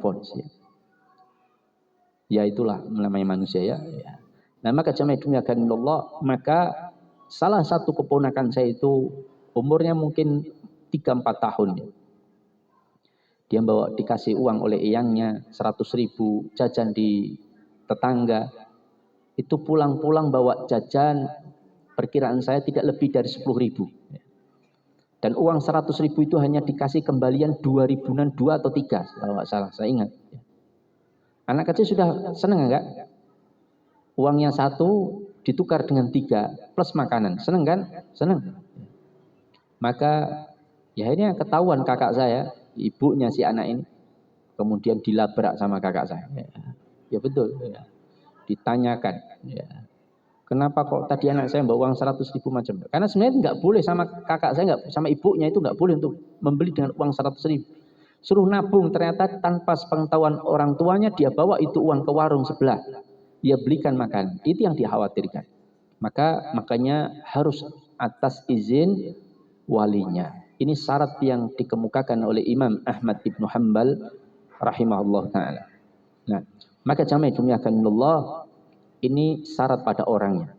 respons ya. Ya itulah namanya manusia ya. Nah maka jamaah Allah, maka salah satu keponakan saya itu umurnya mungkin 3-4 tahun ya. Dia dikasih uang oleh eyangnya 100.000 jajan di tetangga. Itu pulang-pulang bawa jajan, perkiraan saya tidak lebih dari 10.000. Dan uang 100.000 itu hanya dikasih kembalian 2.000-an, 2 atau 3 kalau nggak salah, saya ingat. Anak kecil sudah senang enggak? Uangnya 1 ditukar dengan 3 plus makanan, senang kan? Senang. Maka ya ini ketahuan kakak saya, ibunya si anak ini, kemudian dilabrak sama kakak saya. Ya betul. Ya. Ditanyakan. Ya. Kenapa kok tadi anak saya bawa uang 100.000 macam? Karena sebenarnya nggak boleh sama kakak saya, nggak sama ibunya itu nggak boleh untuk membeli dengan uang 100.000. Suruh nabung, ternyata tanpa sepengetahuan orang tuanya dia bawa itu uang ke warung sebelah. Dia belikan makan. Itu yang dikhawatirkan. Makanya harus atas izin walinya. Ini syarat yang dikemukakan oleh Imam Ahmad ibn Hanbal rahimahullah ta'ala. Nah, maka jamaah Allah, ini syarat pada orangnya.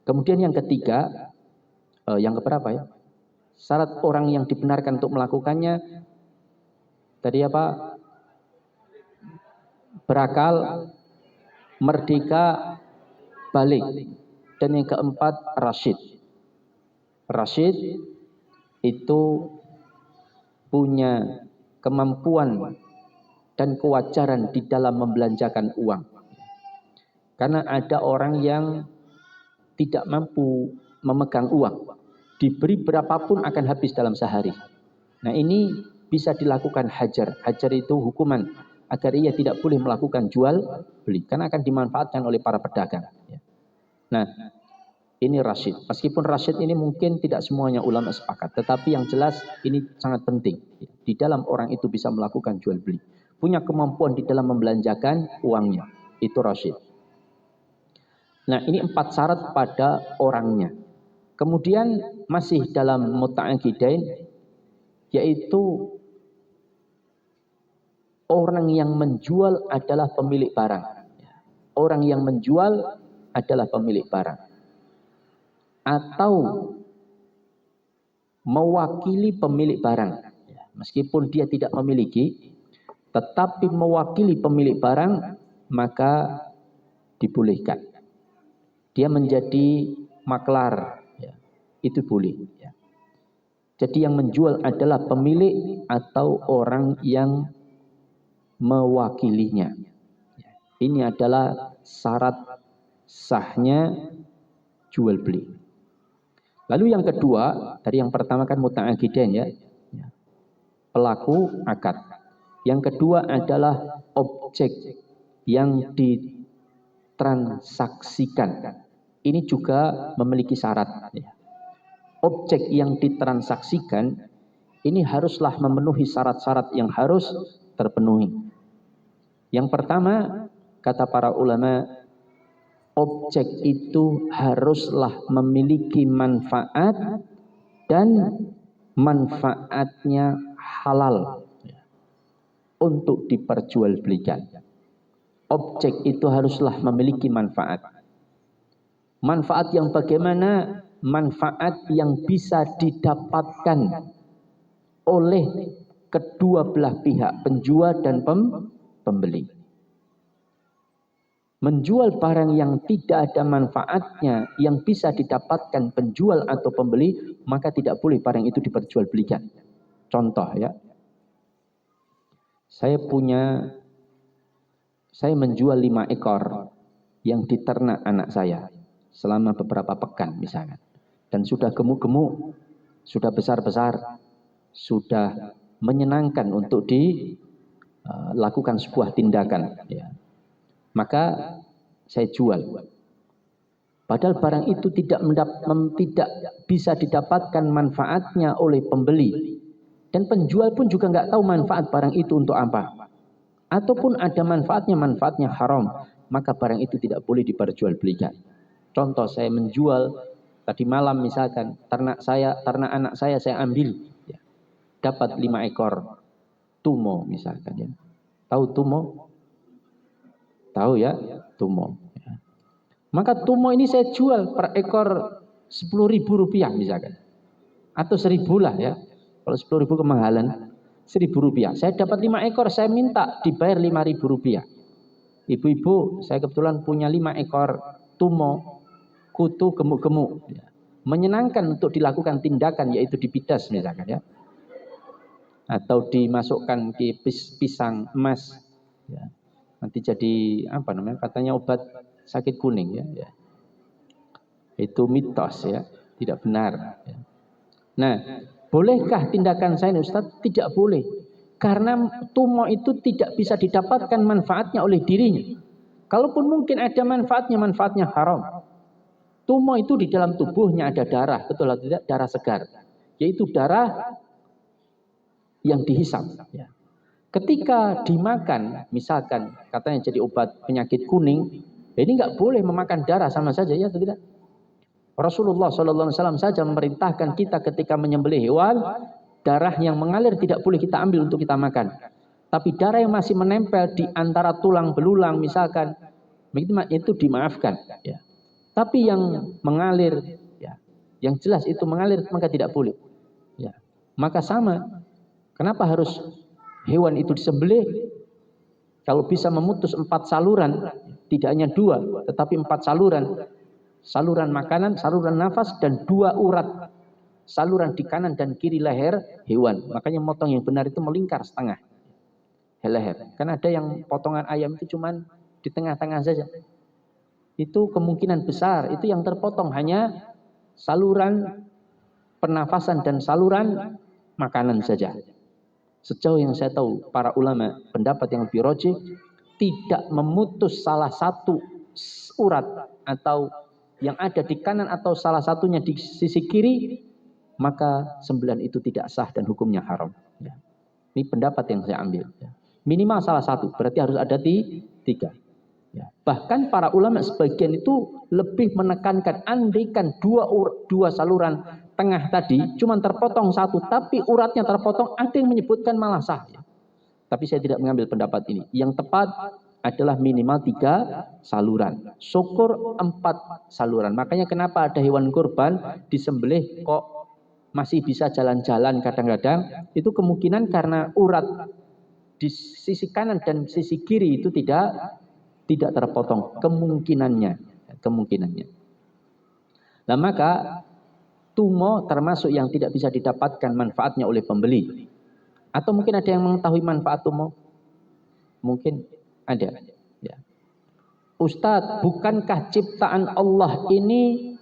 Kemudian yang ketiga, yang keberapa ya? Syarat orang yang dibenarkan untuk melakukannya tadi apa? Berakal, merdeka, balik. Dan yang keempat, rasyid. Rasyid itu punya kemampuan dan kewajaran di dalam membelanjakan uang. Karena ada orang yang tidak mampu memegang uang. Diberi berapapun akan habis dalam sehari. Nah ini bisa dilakukan hajar. Hajar itu hukuman agar ia tidak boleh melakukan jual beli. Karena akan dimanfaatkan oleh para pedagang. Nah ini rasyid. Meskipun rasyid ini mungkin tidak semuanya ulama sepakat. Tetapi yang jelas ini sangat penting. Di dalam orang itu bisa melakukan jual beli. Punya kemampuan di dalam membelanjakan uangnya. Itu rasyid. Nah ini 4 syarat pada orangnya. Kemudian masih dalam muta'aqidain, yaitu orang yang menjual adalah pemilik barang. Orang yang menjual adalah pemilik barang. Atau mewakili pemilik barang. Meskipun dia tidak memiliki, tetapi mewakili pemilik barang, maka dibolehkan. Dia menjadi maklar, itu boleh. Jadi yang menjual adalah pemilik atau orang yang mewakilinya. Ini adalah syarat sahnya jual beli. Lalu yang kedua, dari yang pertama kan muta'aqidain ya. Pelaku akad. Yang kedua adalah objek yang ditransaksikan. Ini juga memiliki syarat. Objek yang ditransaksikan ini haruslah memenuhi syarat-syarat yang harus terpenuhi. Yang pertama, kata para ulama, objek itu haruslah memiliki manfaat dan manfaatnya halal untuk diperjualbelikan. Objek itu haruslah memiliki manfaat. Manfaat yang bagaimana? Manfaat yang bisa didapatkan oleh kedua belah pihak, penjual dan pembeli. Menjual barang yang tidak ada manfaatnya yang bisa didapatkan penjual atau pembeli, maka tidak boleh barang itu diperjualbelikan. Contoh ya. Saya menjual 5 ekor yang diternak anak saya selama beberapa pekan misalnya. Dan sudah gemuk-gemuk, sudah besar-besar, sudah menyenangkan untuk dilakukan sebuah tindakan. Ya. Maka saya jual. Padahal barang itu tidak bisa didapatkan manfaatnya oleh pembeli. Dan penjual pun juga nggak tahu manfaat barang itu untuk apa. Ataupun ada manfaatnya haram. Maka barang itu tidak boleh diperjualbelikan. Contoh saya menjual tadi malam misalkan ternak anak saya ambil. Ya, dapat 5 ekor tumo misalkan ya. Tahu tumo? Tahu ya, tumo. Maka tumo ini saya jual per ekor 10.000 rupiah misalkan. Atau 1.000 lah ya. Kalau 10.000 kemahalan, 1.000 rupiah. Saya dapat 5 ekor, saya minta dibayar 5.000 rupiah. Ibu-ibu, saya kebetulan punya 5 ekor tumo, kutu gemuk-gemuk. Menyenangkan untuk dilakukan tindakan, yaitu dipidas misalkan ya. Atau dimasukkan ke pisang emas. Ya. Nanti jadi apa namanya? Katanya obat sakit kuning ya. Itu mitos ya, tidak benar. Ya. Nah, bolehkah tindakan saya Ustaz? Tidak boleh. Karena tumo itu tidak bisa didapatkan manfaatnya oleh dirinya. Kalaupun mungkin ada manfaatnya haram. Tumo itu di dalam tubuhnya ada darah, betul atau tidak? Darah segar. Yaitu darah yang dihisap. Ya. Ketika dimakan, misalkan katanya jadi obat penyakit kuning, ini nggak boleh memakan darah sama saja ya atau tidak? Rasulullah SAW saja memerintahkan kita ketika menyembelih hewan, darah yang mengalir tidak boleh kita ambil untuk kita makan. Tapi darah yang masih menempel di antara tulang belulang misalkan, itu dimaafkan. Ya. Tapi yang mengalir, ya, yang jelas itu mengalir maka tidak boleh. Ya. Maka sama, kenapa harus hewan itu disembelih? Kalau bisa memutus 4 saluran, tidak hanya 2, tetapi 4 saluran. Saluran makanan, saluran nafas, dan 2 urat. Saluran di kanan dan kiri leher hewan. Makanya motong yang benar itu melingkar setengah leher. Kan ada yang potongan ayam itu cuman di tengah-tengah saja. Itu kemungkinan besar, itu yang terpotong hanya saluran pernafasan dan saluran makanan saja. Sejauh yang saya tahu, para ulama pendapat yang lebih rajih tidak memutus salah satu urat atau yang ada di kanan atau salah satunya di sisi kiri, maka sembelihan itu tidak sah dan hukumnya haram. Ya. Ini pendapat yang saya ambil. Ya. Minimal salah satu, berarti harus ada 3. Ya. Bahkan para ulama sebagian itu lebih menekankan andaikan 2 saluran tengah tadi cuma terpotong 1, tapi uratnya terpotong, ada yang menyebutkan malah sah. Ya. Tapi saya tidak mengambil pendapat ini. Yang tepat adalah minimal 3 saluran. Syukur 4 saluran. Makanya kenapa ada hewan kurban disembelih kok masih bisa jalan-jalan kadang-kadang. Itu kemungkinan karena urat di sisi kanan dan sisi kiri itu tidak terpotong. Kemungkinannya. Nah maka tumo termasuk yang tidak bisa didapatkan manfaatnya oleh pembeli. Atau mungkin ada yang mengetahui manfaat tumo? Mungkin ada. Ya. Ustadz, bukankah ciptaan Allah ini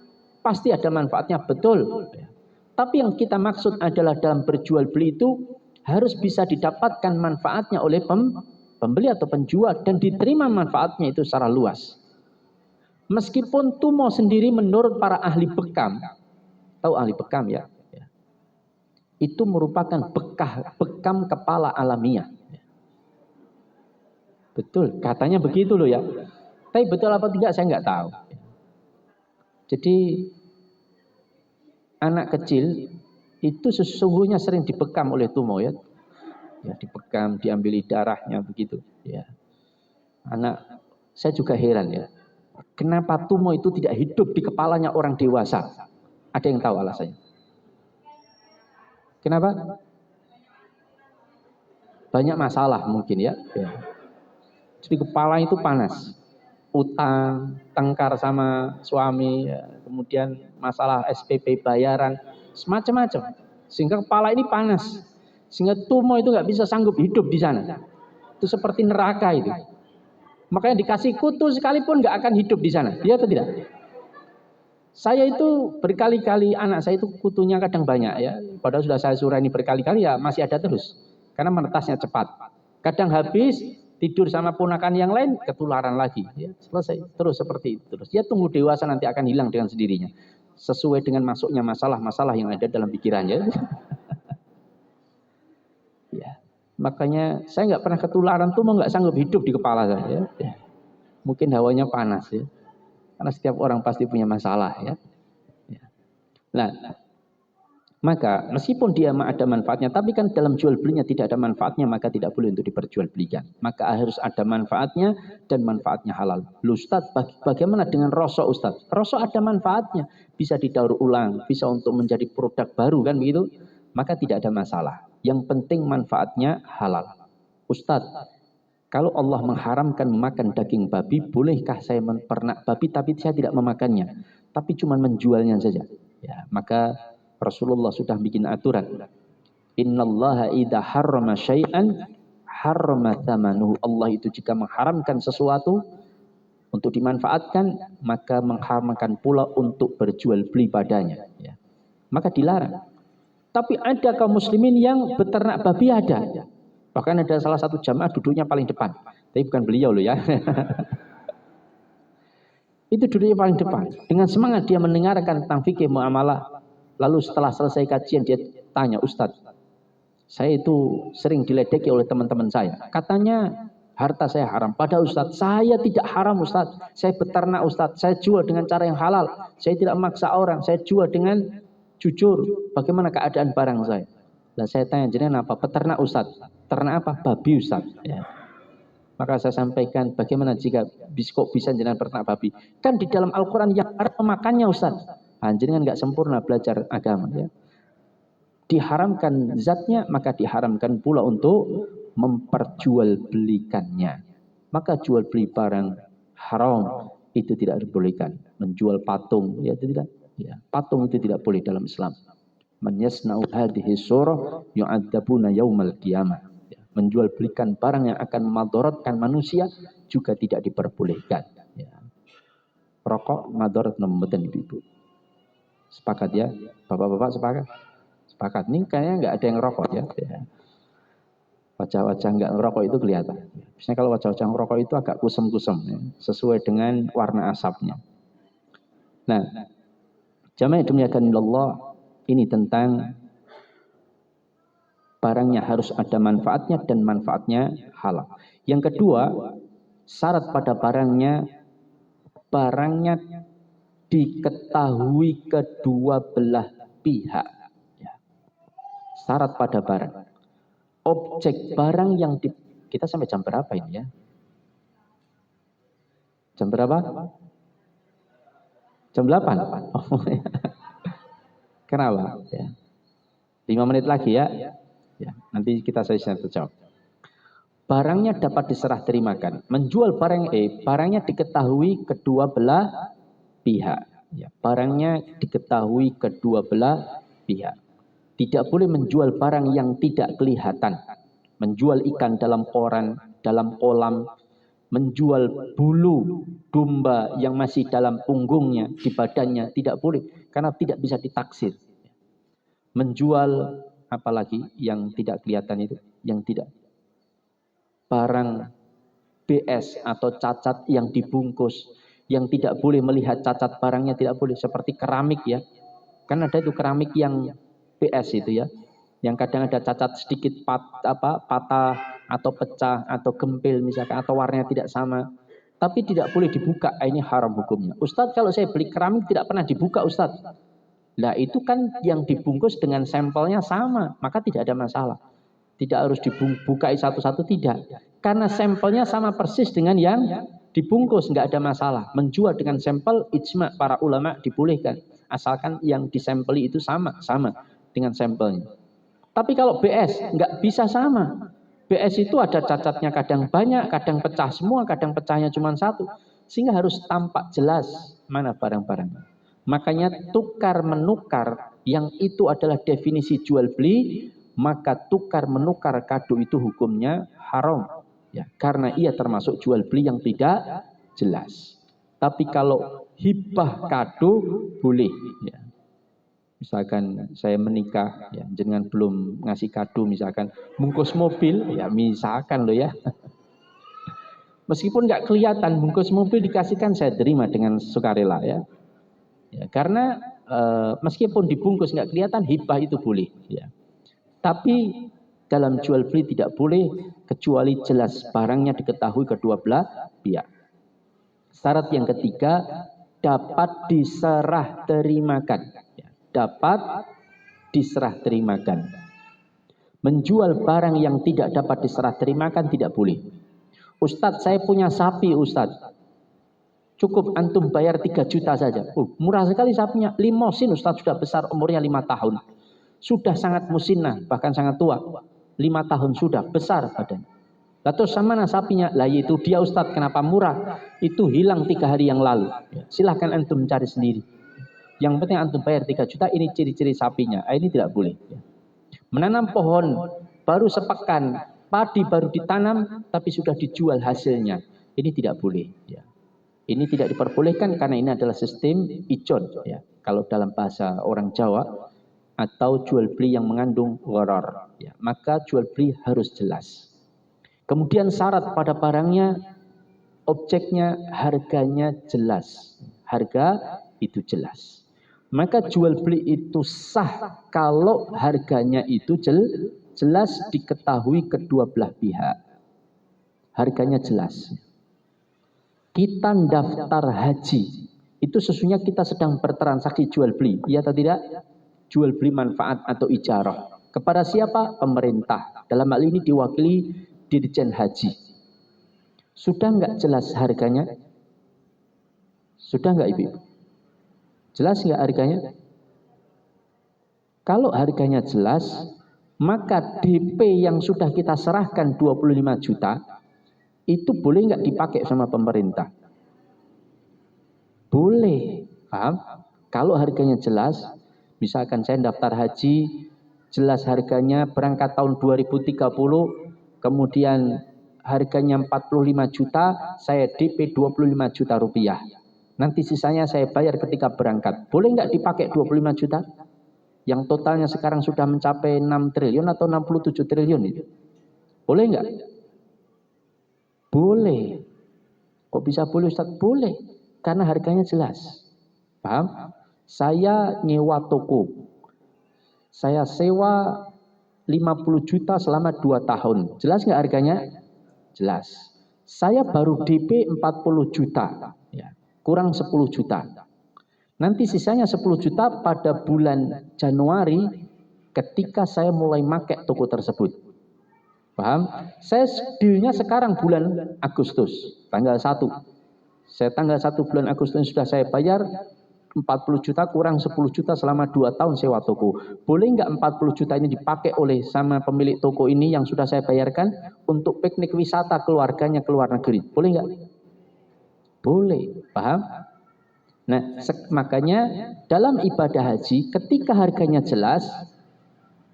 pasti ada manfaatnya? Betul. Ya. Tapi yang kita maksud adalah dalam berjual beli itu harus bisa didapatkan manfaatnya oleh pembeli atau penjual dan diterima manfaatnya itu secara luas. Meskipun tumo sendiri menurut para ahli bekam, tahu ahli bekam ya? Ya. Itu merupakan bekam kepala alamiah. Betul, katanya begitu loh ya. Tapi betul apa tidak saya nggak tahu. Jadi anak kecil itu sesungguhnya sering dibekam oleh tumo ya. Ya dibekam, diambil darahnya begitu. Ya. Saya juga heran ya. Kenapa tumo itu tidak hidup di kepalanya orang dewasa? Ada yang tahu alasannya? Kenapa? Banyak masalah mungkin ya. Ya. Jadi kepala itu panas, utang, tengkar sama suami, ya. Kemudian masalah SPP bayaran, semacam-macam. Sehingga kepala ini panas, sehingga tumo itu nggak bisa sanggup hidup di sana. Itu seperti neraka itu. Makanya dikasih kutu sekalipun nggak akan hidup di sana. Dia atau tidak? Saya itu berkali-kali anak saya itu kutunya kadang banyak ya. Padahal sudah saya surani berkali-kali ya masih ada terus. Karena menetasnya cepat. Kadang habis. Tidur sama ponakan yang lain, ketularan lagi. Ya, selesai. Terus seperti itu. Terus dia tunggu dewasa nanti akan hilang dengan sendirinya. Sesuai dengan masuknya masalah-masalah yang ada dalam pikirannya. Ya. Makanya saya nggak pernah ketularan tuh mau nggak sanggup hidup di kepala saya. Ya. Mungkin hawanya panas ya. Karena setiap orang pasti punya masalah ya. Ya. Nah, Maka meskipun dia ada manfaatnya, tapi kan dalam jual belinya tidak ada manfaatnya, maka tidak boleh untuk diperjualbelikan. Maka harus ada manfaatnya dan manfaatnya halal. Ustaz, bagaimana dengan rosok Ustaz? Rosok ada manfaatnya, bisa didaur ulang, bisa untuk menjadi produk baru kan begitu? Maka tidak ada masalah. Yang penting manfaatnya halal. Ustaz, kalau Allah mengharamkan makan daging babi, bolehkah saya mempernak babi tapi saya tidak memakannya, tapi cuma menjualnya saja? Ya, maka Rasulullah sudah bikin aturan. Innallaha idza harrama syai'an harrama tsamanuhu. Allah itu jika mengharamkan sesuatu untuk dimanfaatkan, maka mengharamkan pula untuk berjual beli padanya. Ya. Maka dilarang. Tapi ada kaum muslimin yang beternak babi ada. Bahkan ada salah satu jamaah duduknya paling depan. Tapi bukan beliau loh ya. Itu duduknya paling depan. Dengan semangat dia mendengarkan tentang fikih muamalah. Lalu setelah selesai kajian dia tanya, Ustadz, saya itu sering diledeki oleh teman-teman saya. Katanya harta saya haram. Padahal Ustadz, saya tidak haram Ustadz. Saya beternak Ustadz. Saya jual dengan cara yang halal. Saya tidak memaksa orang. Saya jual dengan jujur. Bagaimana keadaan barang saya? Dan saya tanya, jenengan apa? Peternak Ustadz. Ternak apa? Babi Ustadz. Ya. Maka saya sampaikan, bagaimana jika kok bisa jenengan peternak babi? Kan di dalam Al-Quran yang haram memakannya Ustadz. Jenengan nggak sempurna belajar agama ya. Diharamkan zatnya, maka diharamkan pula untuk memperjualbelikannya. Maka jual beli barang haram itu tidak dibolehkan. Menjual patung ya itu tidak. Ya, patung itu tidak boleh dalam Islam. Man yasna'u hadhihi surah yu'adzabuna yaumal qiyamah. Ya, menjual belikan barang yang akan madaratkan manusia juga tidak diperbolehkan. Ya. Rokok madarat nomboten ibu-ibu. Sepakat ya, bapak-bapak sepakat? Sepakat. Ini kayaknya nggak ada yang rokok ya. Wajah-wajah nggak ngerokok itu kelihatan. Biasanya kalau wajah-wajah ngerokok itu agak kusem-kusem ya, sesuai dengan warna asapnya. Nah, jamaah demikian Allah, ini tentang barangnya harus ada manfaatnya dan manfaatnya halal. Yang kedua, syarat pada barangnya diketahui kedua belah pihak. Ya. Syarat pada barang. Objek barang yang kita sampai jam berapa ini ya? Jam berapa? Jam 8. Oh, ya. Kenapa? Ya. 5 menit lagi ya. Ya, nanti kita saya terjawab. Barangnya dapat diserah terimakan. Menjual barangnya diketahui kedua belah pihak. Ya, barangnya diketahui kedua belah pihak. Tidak boleh menjual barang yang tidak kelihatan. Menjual ikan dalam koran, dalam kolam. Menjual bulu domba yang masih dalam punggungnya, di badannya. Tidak boleh, karena tidak bisa ditaksir. Menjual apalagi yang tidak kelihatan itu, yang tidak. Barang BS atau cacat yang dibungkus, yang tidak boleh melihat cacat barangnya, tidak boleh. Seperti keramik ya, kan ada itu keramik yang BS itu ya, yang kadang ada cacat sedikit patah atau pecah atau gempil misalkan, atau warnanya tidak sama, tapi tidak boleh dibuka. Ini haram hukumnya. Ustadz, kalau saya beli keramik tidak pernah dibuka Ustadz. Nah itu kan yang dibungkus dengan sampelnya sama, maka tidak ada masalah. Tidak harus dibukai satu-satu, tidak. Karena sampelnya sama persis dengan yang dibungkus, nggak ada masalah. Menjual dengan sampel, ijma para ulama dibolehkan. Asalkan yang disampeli itu sama dengan sampelnya. Tapi kalau BS, nggak bisa sama. BS itu ada cacatnya kadang banyak, kadang pecah semua, kadang pecahnya cuma satu. Sehingga harus tampak jelas mana barang-barangnya. Makanya tukar-menukar, yang itu adalah definisi jual beli, maka tukar-menukar kado itu hukumnya haram. Ya, karena ia termasuk jual beli yang tidak jelas. Tapi kalau hibah kado boleh. Ya. Misalkan saya menikah, ya, jangan belum ngasih kado, misalkan bungkus mobil, ya misalkan loh ya. Meskipun nggak kelihatan bungkus mobil dikasihkan, saya terima dengan sukarela ya. Ya, karena meskipun dibungkus nggak kelihatan, hibah itu boleh. Ya. Tapi dalam jual beli tidak boleh kecuali jelas barangnya diketahui kedua belah pihak. Syarat yang ketiga, dapat diserah terimakan. Ya, dapat diserah terimakan. Menjual barang yang tidak dapat diserah terimakan tidak boleh. Ustadz, saya punya sapi Ustadz. Cukup antum bayar 3 juta saja. Murah sekali sapinya. Limosin Ustadz, sudah besar, umurnya 5 tahun. Sudah sangat musinnah, bahkan sangat tua. 5 tahun sudah, besar badan. Lalu sama sapinya? Lah itu dia Ustadz, kenapa murah? Itu hilang 3 hari yang lalu. Silahkan antum cari sendiri. Yang penting antum bayar 3 juta, ini ciri-ciri sapinya. Ini tidak boleh. Menanam pohon baru sepekan, padi baru ditanam, tapi sudah dijual hasilnya. Ini tidak boleh. Ini tidak diperbolehkan karena ini adalah sistem ijon. Kalau dalam bahasa orang Jawa, atau jual beli yang mengandung gharar. Maka jual beli harus jelas. Kemudian syarat pada barangnya, objeknya, harganya jelas. Harga itu jelas. Maka jual beli itu sah kalau harganya itu jelas diketahui kedua belah pihak. Harganya jelas. Kita daftar haji, itu sesungguhnya kita sedang bertransaksi jual beli, iya atau tidak? Jual beli manfaat atau ijarah. Kepada siapa? Pemerintah. Dalam hal ini diwakili Dirjen Haji. Sudah nggak jelas harganya? Sudah nggak Ibu? Jelas nggak harganya? Kalau harganya jelas, maka DP yang sudah kita serahkan 25 juta, itu boleh nggak dipakai sama pemerintah? Boleh. Paham? Kalau harganya jelas, misalkan saya daftar haji, jelas harganya berangkat tahun 2030, kemudian harganya 45 juta, saya DP 25 juta rupiah. Nanti sisanya saya bayar ketika berangkat. Boleh nggak dipakai 25 juta? Yang totalnya sekarang sudah mencapai 6 triliun atau 67 triliun itu. Boleh nggak? Boleh. Kok bisa boleh Ustaz? Boleh. Karena harganya jelas. Paham? Saya nyewa toko. Saya sewa 50 juta selama 2 tahun. Jelas nggak harganya? Jelas. Saya baru DP 40 juta. Kurang 10 juta. Nanti sisanya 10 juta pada bulan Januari ketika saya mulai pakai toko tersebut. Paham? Saya dealnya sekarang bulan Agustus, tanggal 1. Saya tanggal 1 bulan Agustus sudah saya bayar 40 juta kurang 10 juta selama 2 tahun sewa toko. Boleh nggak 40 juta ini dipakai oleh sama pemilik toko ini yang sudah saya bayarkan untuk piknik wisata keluarganya ke luar negeri? Boleh nggak? Boleh. Paham? Nah, makanya dalam ibadah haji ketika harganya jelas,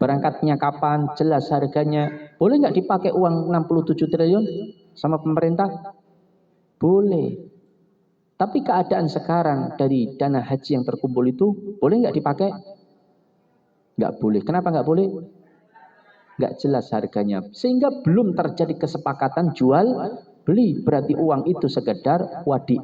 berangkatnya kapan, jelas harganya, boleh nggak dipakai uang 67 triliun sama pemerintah? Boleh. Tapi keadaan sekarang dari dana haji yang terkumpul itu, boleh nggak dipakai? Nggak boleh. Kenapa nggak boleh? Nggak jelas harganya. Sehingga belum terjadi kesepakatan jual beli. Berarti uang itu sekedar wadiah.